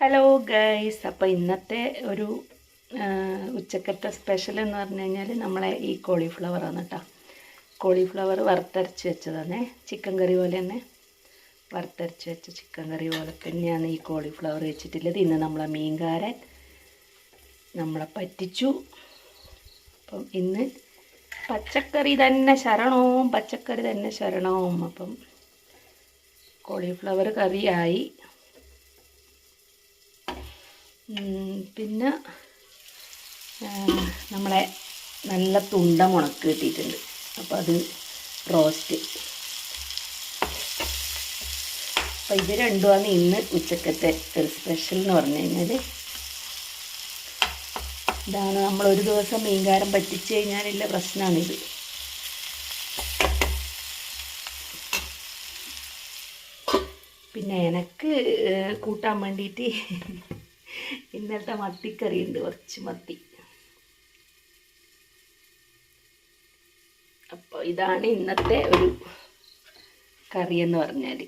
Hello guys, അപ്പോൾ ഇന്നത്തെ ഒരു ഉച്ചക്കത്തെ സ്പെഷ്യൽ എന്ന് പറഞ്ഞു കഴിഞ്ഞാൽ നമ്മളെ ഈ കോളിഫ്ലവറാണ് കേട്ടോ. കോളിഫ്ലവർ വറുത്തരച്ച് വെച്ചതാണ്. ചിക്കൻ കറി പോലെ തന്നെ വറുത്തരച്ച് വെച്ച ചിക്കൻ കറി പോലെ തന്നെയാണ് ഈ കോളിഫ്ലവർ വെച്ചിട്ടുള്ളത്. ഇന്ന് നമ്മളെ മീൻകാരൻ നമ്മളെ പറ്റിച്ചു. അപ്പം ഇന്ന് പച്ചക്കറി തന്നെ ശരണവും, പച്ചക്കറി തന്നെ ശരണവും. അപ്പം കോളിഫ്ലവർ കറിയായി. പിന്നെ നമ്മളെ നല്ല തുണ്ട മുളക് കിട്ടിയിട്ടുണ്ട്. അപ്പോൾ അത് റോസ്റ്റ്. അപ്പോൾ ഇത് രണ്ടുമാണ് ഇന്ന് ഉച്ചക്കത്തെ ഒരു സ്പെഷ്യൽ എന്ന് പറഞ്ഞു കഴിഞ്ഞാൽ. ഇതാണ് നമ്മളൊരു ദിവസം മീൻകാരൻ പറ്റിച്ച് കഴിഞ്ഞാലുള്ള പ്രശ്നമാണിത്. പിന്നെ എനിക്ക് കൂട്ടാൻ വേണ്ടിയിട്ട് ഇന്നത്തെ മത്തിക്കറി ഉണ്ട്, കുറച്ച് മത്തി. അപ്പോൾ ഇതാണ് ഇന്നത്തെ ഒരു കറി എന്ന് പറഞ്ഞാൽ.